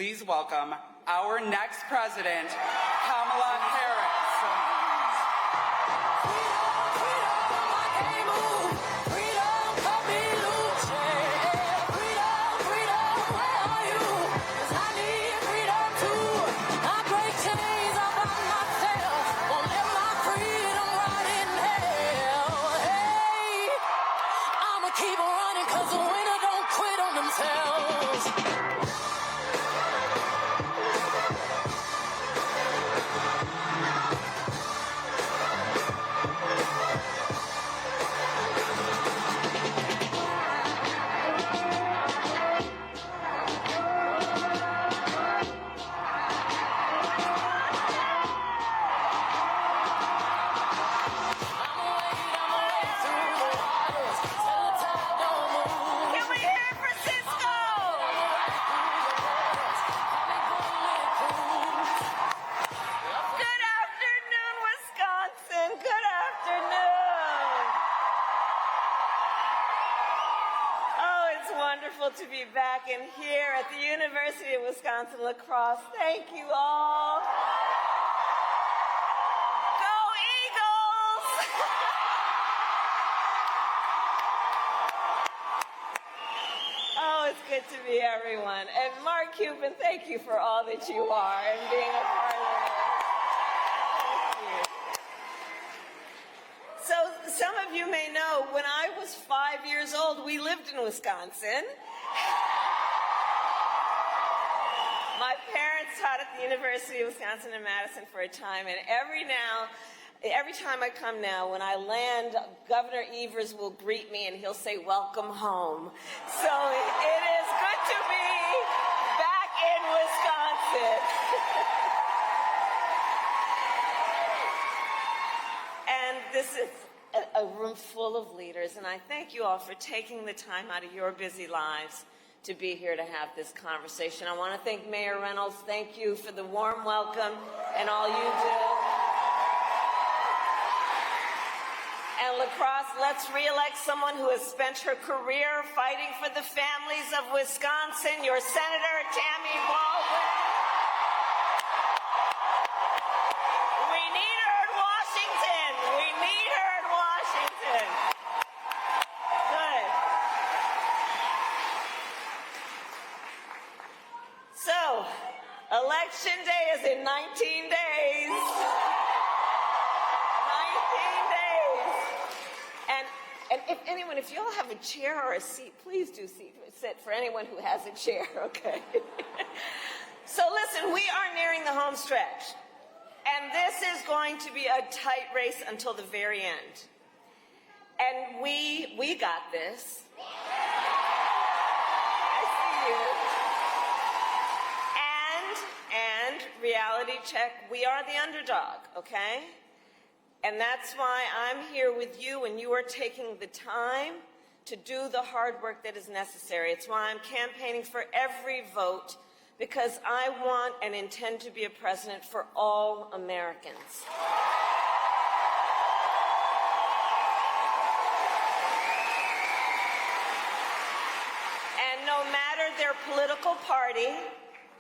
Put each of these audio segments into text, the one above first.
please welcome our next president, Kamala Harris. Keep running, 'cause the winner don't quit on themselves. Wonderful to be back in here at the University of Wisconsin-La Crosse. Thank you all. Go Eagles! Oh, it's good to be everyone. And Mark Cuban, thank you for all that you are and being a part of it. So some of you may know, when I was 5 years old, we lived in Wisconsin. My parents taught at the University of Wisconsin in Madison for a time, and every time I come now, when I land, Governor Evers will greet me and he'll say, "Welcome home." So it is good to be back in Wisconsin. And this is a room full of leaders, and I thank you all for taking the time out of your busy lives to be here to have this conversation. I want to thank Mayor Reynolds. Thank you for the warm welcome and all you do. And La Crosse, let's re-elect someone who has spent her career fighting for the families of Wisconsin, your Senator Tammy Baldwin. We need her in Washington. We need her in Washington. Good. So, Election Day is in 19 days. 19 days. And if you all have a chair or a seat, please do sit for anyone who has a chair, okay? So listen, we are nearing the home stretch. And this is going to be a tight race until the very end. And we got this. I see you. And reality check, we are the underdog, okay? And that's why I'm here with you, and you are taking the time to do the hard work that is necessary. It's why I'm campaigning for every vote, because I want and intend to be a president for all Americans. And no matter their political party,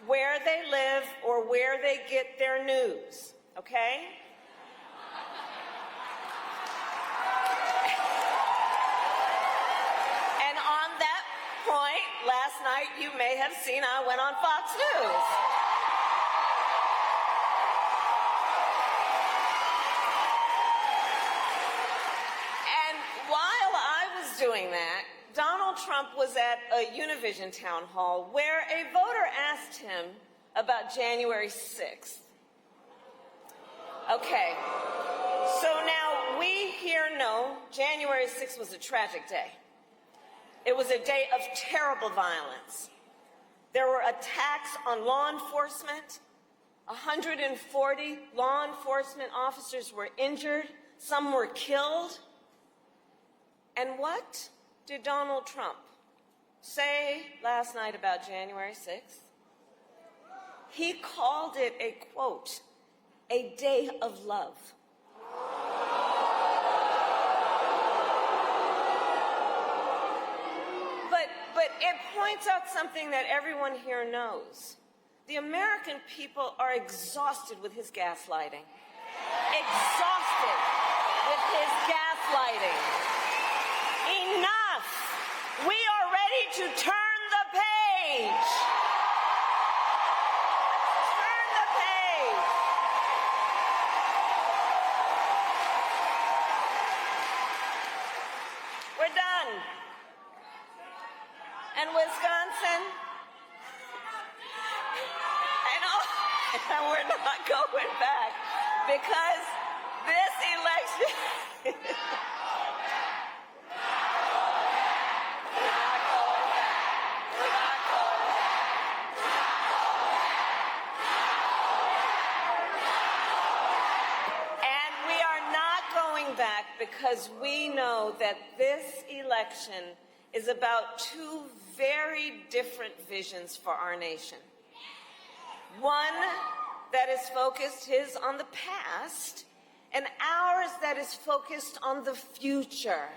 where they live, or where they get their news, okay? And on that point, last night you may have seen I went on Fox News. And while I was doing that, Donald Trump was at a Univision town hall where a voter asked him about January 6th. Okay, so now we here know January 6th was a tragic day. It was a day of terrible violence. There were attacks on law enforcement. 140 law enforcement officers were injured. Some were killed. And what did Donald Trump say last night about January 6th? He called it a, quote, a day of love. But it points out something that everyone here knows. The American people are exhausted with his gaslighting. Exhausted with his gaslighting. Enough! We are ready to turn the page. Turn the page. We're done. And Wisconsin, and we're not going back because this election and we are not going back because we know that this election is about two very different visions for our nation. One that is focused on the past, and ours that is focused on the future.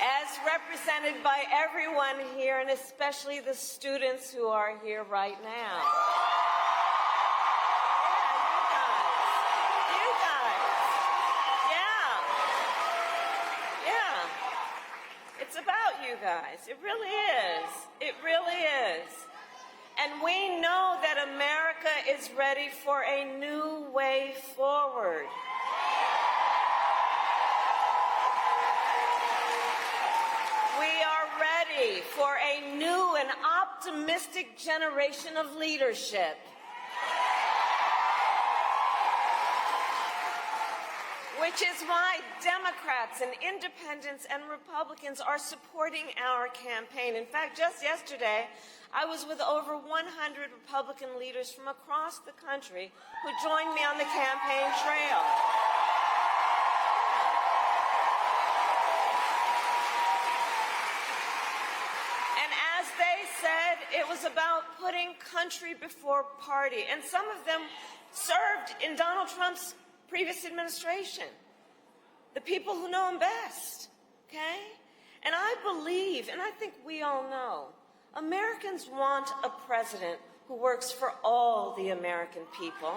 As represented by everyone here, and especially the students who are here right now. It's about you guys. It really is. It really is. And we know that America is ready for a new way forward. We are ready for a new and optimistic generation of leadership. Which is why Democrats and independents and Republicans are supporting our campaign. In fact, just yesterday, I was with over 100 Republican leaders from across the country who joined me on the campaign trail. And as they said, it was about putting country before party. And some of them served in Donald Trump's previous administration, the people who know him best, okay? And I believe, and I think we all know, Americans want a president who works for all the American people.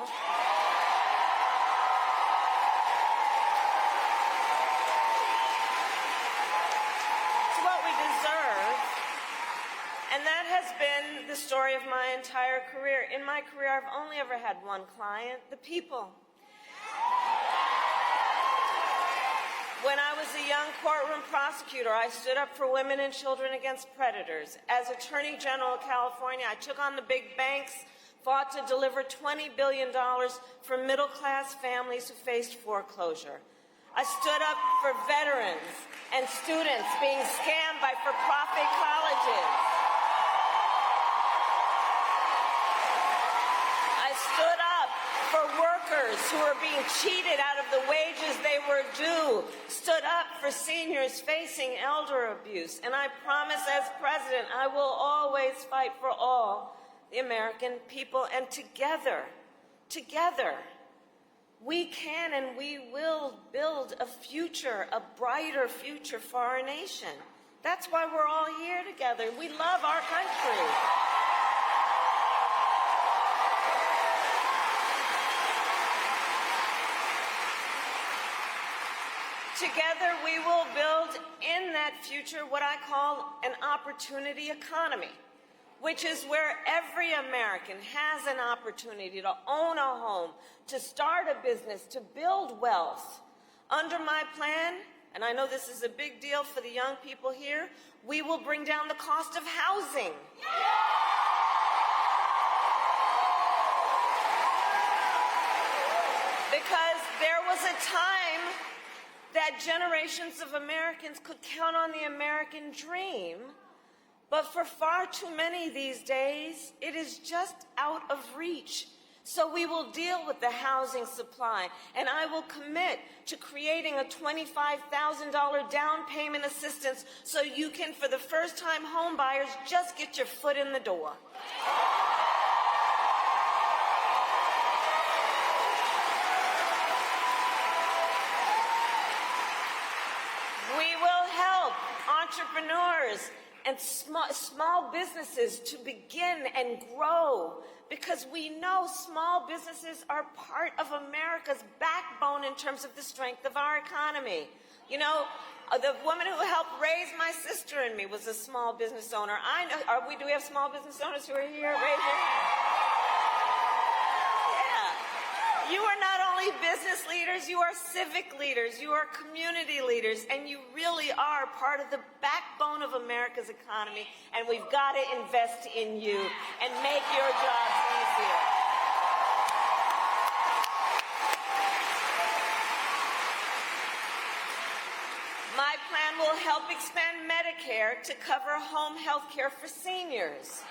It's what we deserve, and that has been the story of my entire career. In my career, I've only ever had one client, the people. When I was a young courtroom prosecutor, I stood up for women and children against predators. As Attorney General of California, I took on the big banks, fought to deliver $20 billion for middle-class families who faced foreclosure. I stood up for veterans and students being scammed by for-profit colleges. I stood up for workers who are being cheated out of the wages they were due, stood up for seniors facing elder abuse, and I promise as president I will always fight for all the American people, and together, we can and we will build a future, a brighter future for our nation. That's why we're all here together. We love our country. Together, we will build in that future what I call an opportunity economy, which is where every American has an opportunity to own a home, to start a business, to build wealth. Under my plan, and I know this is a big deal for the young people here, we will bring down the cost of housing. Because there was a time that generations of Americans could count on the American dream, but for far too many these days, it is just out of reach. So we will deal with the housing supply, and I will commit to creating a $25,000 down payment assistance so you can, for the first-time home buyers, just get your foot in the door. We will entrepreneurs and small businesses to begin and grow, because we know small businesses are part of America's backbone in terms of the strength of our economy. You know, the woman who helped raise my sister and me was a small business owner. I know. Do we have small business owners who are here? Raise your hand. Yeah. You are not only business leaders, you are civic leaders, you are community leaders, and you really are part of the backbone of America's economy, and we've got to invest in you and make your jobs easier. My plan will help expand Medicare to cover home health care for seniors.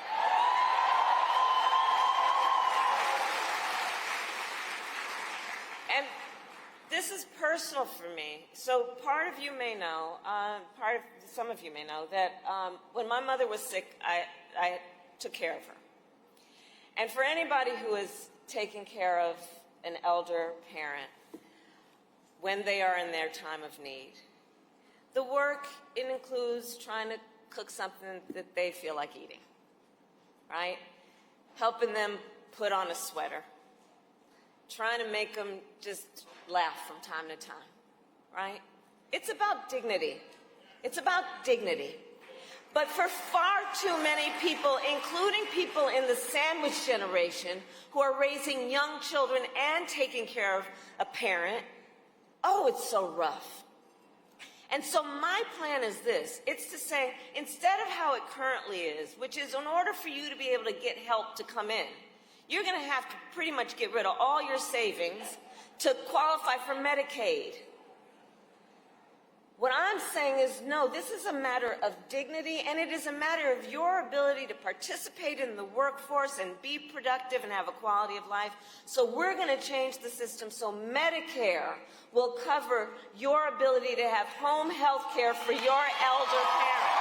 And this is personal for me. So some of you may know that when my mother was sick, I took care of her. And for anybody who is taking care of an elder parent when they are in their time of need, the work, it includes trying to cook something that they feel like eating, right? Helping them put on a sweater, trying to make them just laugh from time to time, right? It's about dignity. It's about dignity. But for far too many people, including people in the sandwich generation who are raising young children and taking care of a parent, oh, it's so rough. And so my plan is this. It's to say, instead of how it currently is, which is in order for you to be able to get help to come in, you're going to have to pretty much get rid of all your savings to qualify for Medicaid. What I'm saying is, no, this is a matter of dignity, and it is a matter of your ability to participate in the workforce and be productive and have a quality of life. So we're going to change the system so Medicare will cover your ability to have home health care for your elder parent.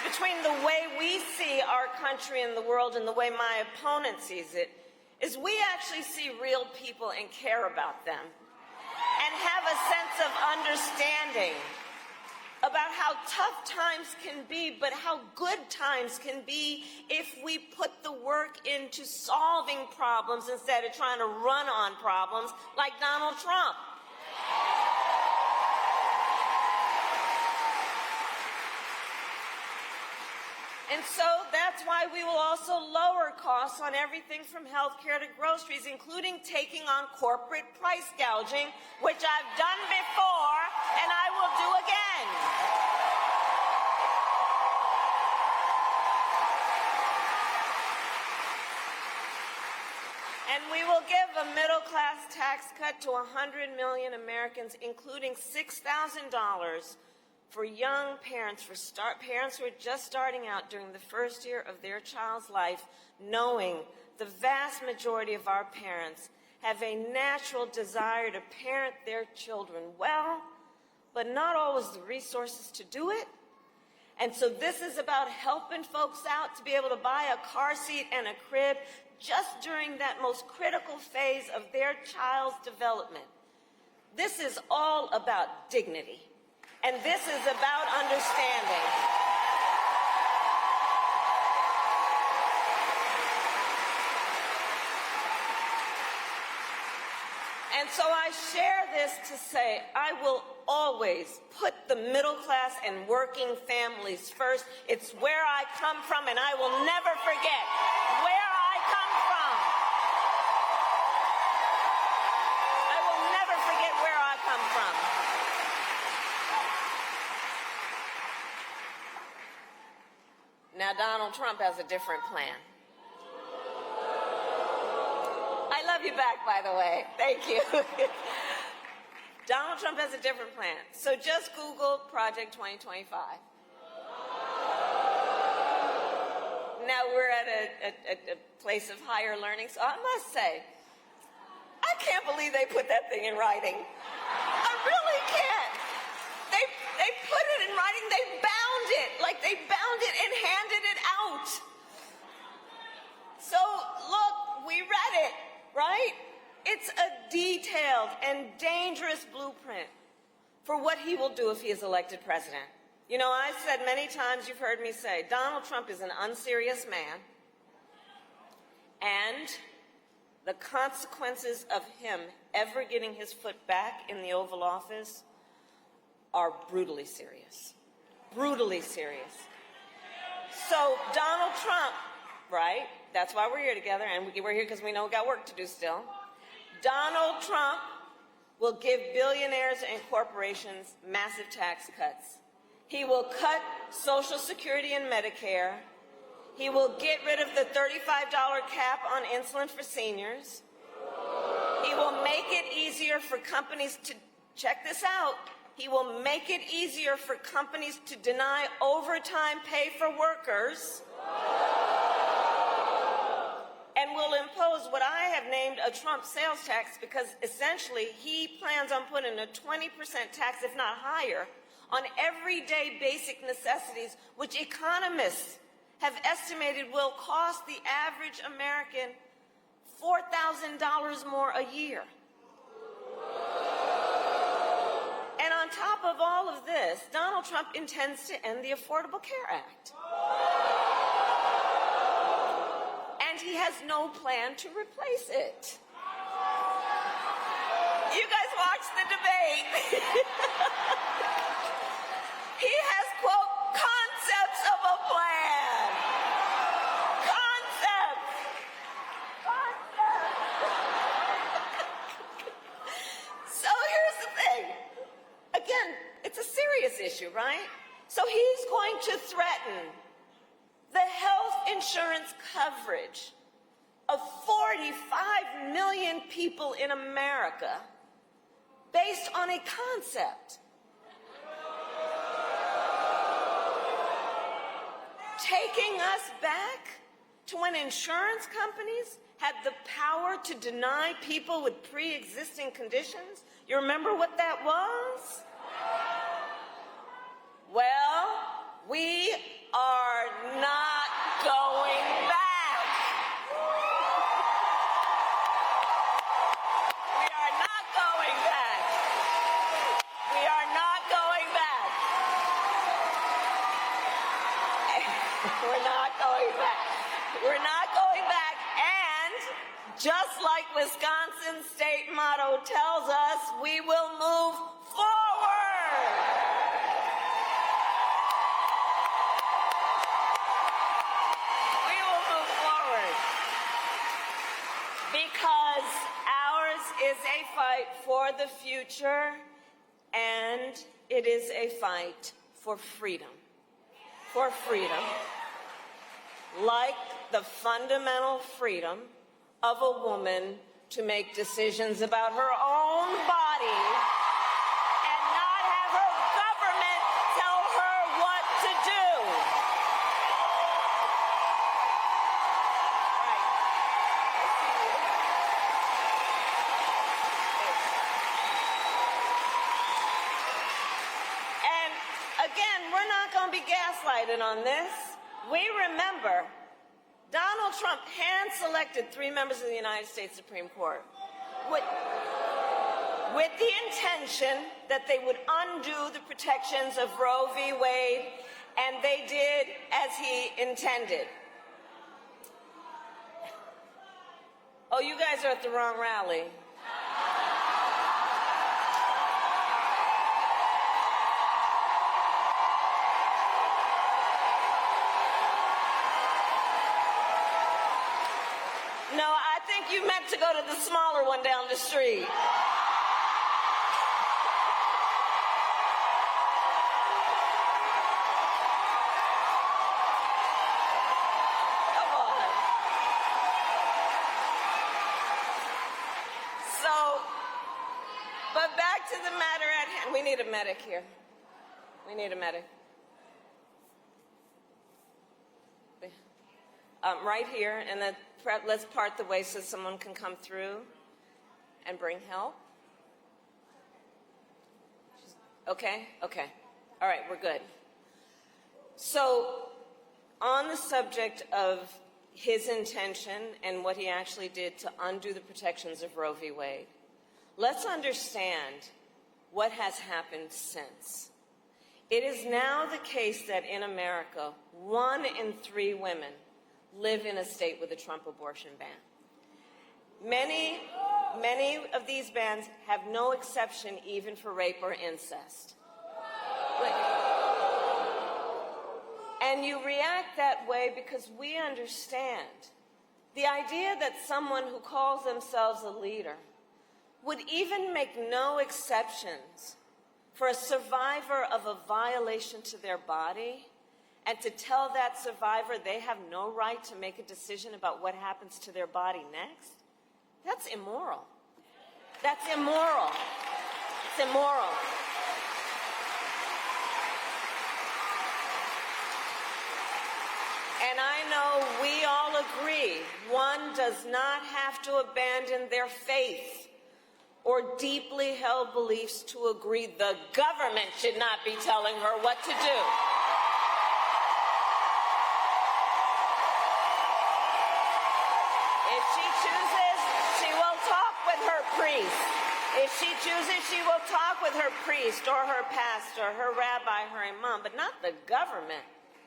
Between the way we see our country and the world and the way my opponent sees it is we actually see real people and care about them and have a sense of understanding about how tough times can be, but how good times can be if we put the work into solving problems instead of trying to run on problems like Donald Trump. And so that's why we will also lower costs on everything from healthcare to groceries, including taking on corporate price gouging, which I've done before and I will do again. And we will give a middle-class tax cut to 100 million Americans, including $6,000 for young parents, parents who are just starting out during the first year of their child's life, knowing the vast majority of our parents have a natural desire to parent their children well, but not always the resources to do it. And so this is about helping folks out to be able to buy a car seat and a crib just during that most critical phase of their child's development. This is all about dignity. And this is about understanding. And so I share this to say I will always put the middle class and working families first. It's where I come from, and I will never forget where I come from. I will never forget where I come from. Now, Donald Trump has a different plan. I love you back, by the way. Thank you. Donald Trump has a different plan. So just Google Project 2025. Now we're at a place of higher learning, so I must say, I can't believe they put that thing in writing. I really can't. They put it in writing, they bound it, like they bound it and handed it out. So detailed and dangerous blueprint for what he will do if he is elected president. You know, I've said many times, you've heard me say, Donald Trump is an unserious man, and the consequences of him ever getting his foot back in the Oval Office are brutally serious. Brutally serious. So Donald Trump, right? That's why we're here together, and we're here because we know we got work to do still. Donald Trump will give billionaires and corporations massive tax cuts. He will cut Social Security and Medicare. He will get rid of the $35 cap on insulin for seniors. He will make it easier for companies to, check this out, he will make it easier for companies to deny overtime pay for workers, and will impose what I have named a Trump sales tax, because essentially he plans on putting a 20% tax, if not higher, on everyday basic necessities, which economists have estimated will cost the average American $4,000 more a year. And on top of all of this, Donald Trump intends to end the Affordable Care Act. And he has no plan to replace it. You guys watched the debate. He has, quote, concepts of a plan. Concepts. So here's the thing. Again, it's a serious issue, right? So he's going to threaten the health insurance coverage of 45 million people in America based on a concept. Taking us back to when insurance companies had the power to deny people with pre-existing conditions. You remember what that was? Well, we are not going back. We are not going back. We are not going back. We're not going back. We're not going back. And just like Wisconsin's state motto tells us, we will move forward. We will move forward. Because ours is a fight for the future, and it is a fight for freedom. For freedom. Like the fundamental freedom of a woman to make decisions about her own body and not have her government tell her what to do. And again, we're not going to be gaslighted on this. We remember Donald Trump hand-selected 3 members of the United States Supreme Court with the intention that they would undo the protections of Roe v. Wade, and they did as he intended. Oh, you guys are at the wrong rally. No, I think you meant to go to the smaller one down the street. Come on. So, but back to the matter at hand. We need a medic here. We need a medic. Right here, and then let's part the way so someone can come through and bring help. Okay? Okay. All right, we're good. So, on the subject of his intention and what he actually did to undo the protections of Roe v. Wade, let's understand what has happened since. It is now the case that in America, 1 in 3 women live in a state with a Trump abortion ban. Many of these bans have no exception even for rape or incest. And you react that way because we understand the idea that someone who calls themselves a leader would even make no exceptions for a survivor of a violation to their body and to tell that survivor they have no right to make a decision about what happens to their body next. That's immoral. That's immoral. It's immoral. And I know we all agree, one does not have to abandon their faith or deeply held beliefs to agree the government should not be telling her what to do. If she chooses, she will talk with her priest. If she chooses, she will talk with her priest or her pastor, her rabbi, her imam, but not the government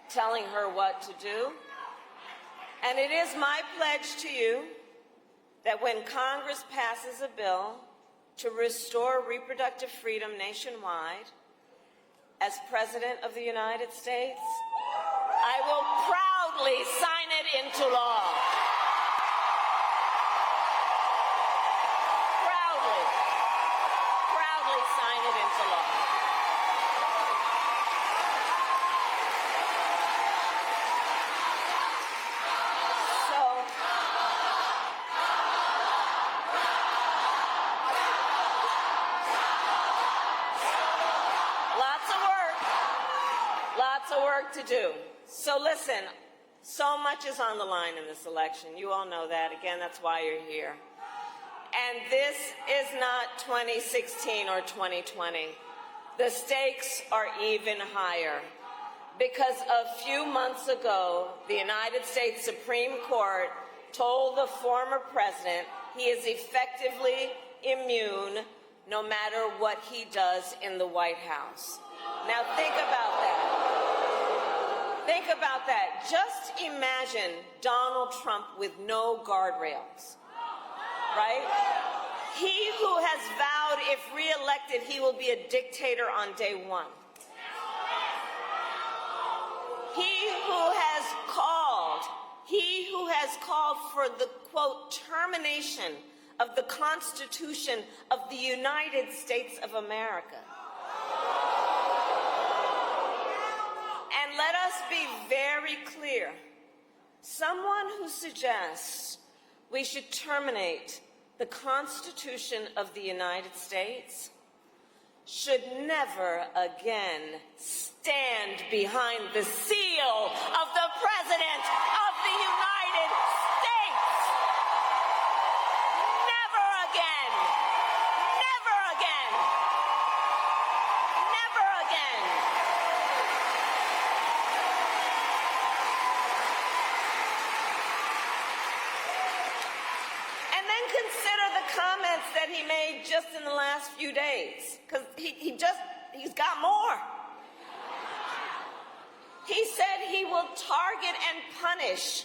telling her what to do. And it is my pledge to you that when Congress passes a bill to restore reproductive freedom nationwide, as President of the United States, I will proudly sign it into law. Proudly sign it into law. Lots of work to do. So listen, so much is on the line in this election. You all know that. Again, that's why you're here. And this is not 2016 or 2020. The stakes are even higher. Because a few months ago, the United States Supreme Court told the former president he is effectively immune no matter what he does in the White House. Now think about that. Think about that. Just imagine Donald Trump with no guardrails, right? He who has vowed if reelected he will be a dictator on day one. He who has called for the, quote, termination of the Constitution of the United States of America. And let us be very clear. Someone who suggests we should terminate the Constitution of the United States should never again stand behind the seal of the President of the United States. Never again. Never again. Never again. And then consider the comments that he made just in the last few days, because he's got more. He said he will target and punish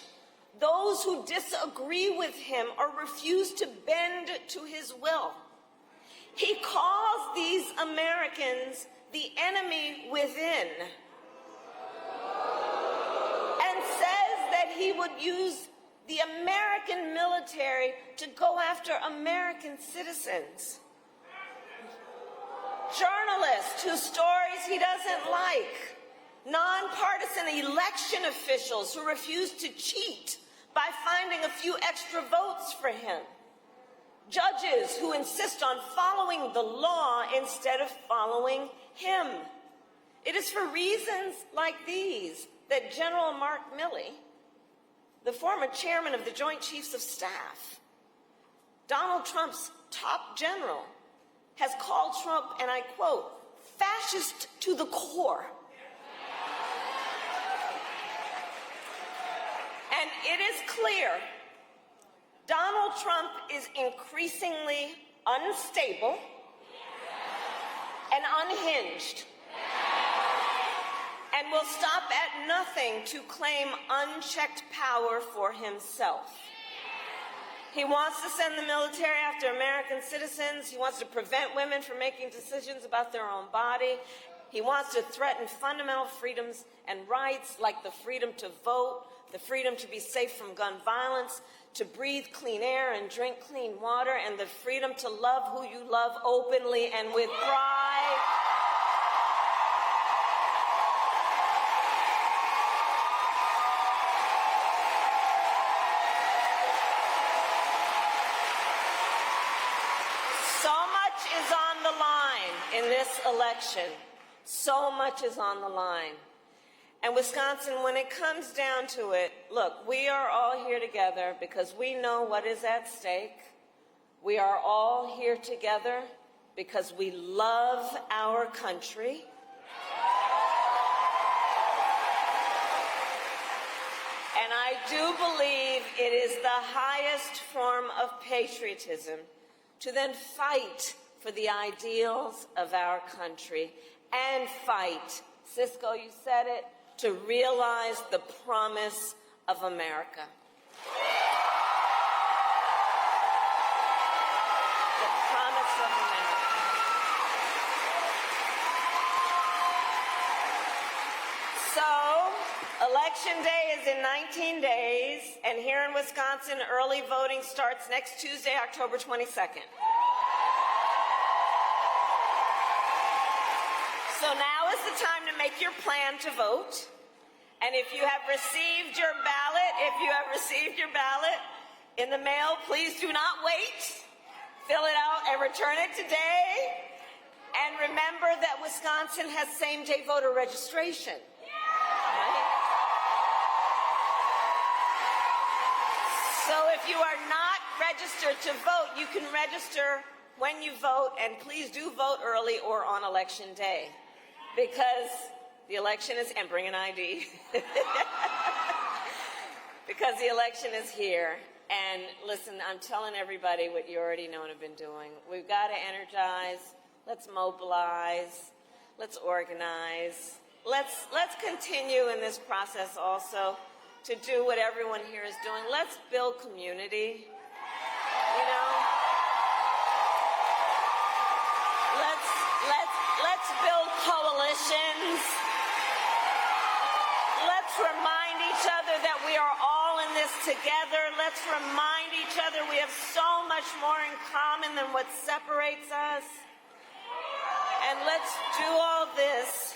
those who disagree with him or refuse to bend to his will. He calls these Americans the enemy within and says that he would use the American military to go after American citizens. Journalists whose stories he doesn't like. Nonpartisan election officials who refuse to cheat by finding a few extra votes for him. Judges who insist on following the law instead of following him. It is for reasons like these that General Mark Milley, the former chairman of the Joint Chiefs of Staff, Donald Trump's top general, has called Trump, and I quote, fascist to the core. And it is clear Donald Trump is increasingly unstable, and unhinged, and will stop at nothing to claim unchecked power for himself. He wants to send the military after American citizens. He wants to prevent women from making decisions about their own body. He wants to threaten fundamental freedoms and rights like the freedom to vote, the freedom to be safe from gun violence, to breathe clean air and drink clean water, and the freedom to love who you love openly and with pride. So much is on the line in this election. So much is on the line. And Wisconsin, when it comes down to it, look, we are all here together because we know what is at stake. We are all here together because we love our country. And I do believe it is the highest form of patriotism to then fight for the ideals of our country and fight, Cisco, you said it, to realize the promise of America. The promise of America. So, Election Day is in 19 days, and here in Wisconsin, early voting starts next Tuesday, October 22nd. So now is the time to make your plan to vote. And if you have received your ballot, in the mail, please do not wait. Fill it out and return it today. And remember that Wisconsin has same-day voter registration. Right? So if you are not registered to vote, you can register when you vote, and please do vote early or on Election Day. Because the election is, and bring an ID, because the election is here. And listen, I'm telling everybody what you already know and have been doing. We've got to energize, let's mobilize, let's organize. Let's continue in this process also to do what everyone here is doing. Let's build community, you know. Let's build coalitions. Let's remind each other that we are all in this together. Let's remind each other we have so much more in common than what separates us. And let's do all this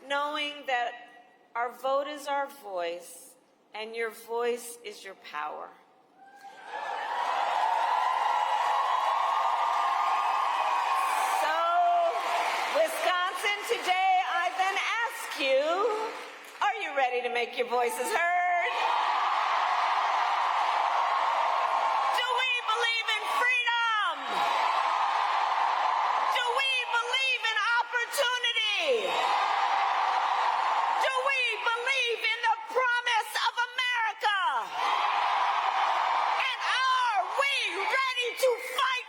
knowing that our vote is our voice and your voice is your power. Wisconsin, today I then ask you, are you ready to make your voices heard? Do we believe in freedom? Do we believe in opportunity? Do we believe in the promise of America? And are we ready to fight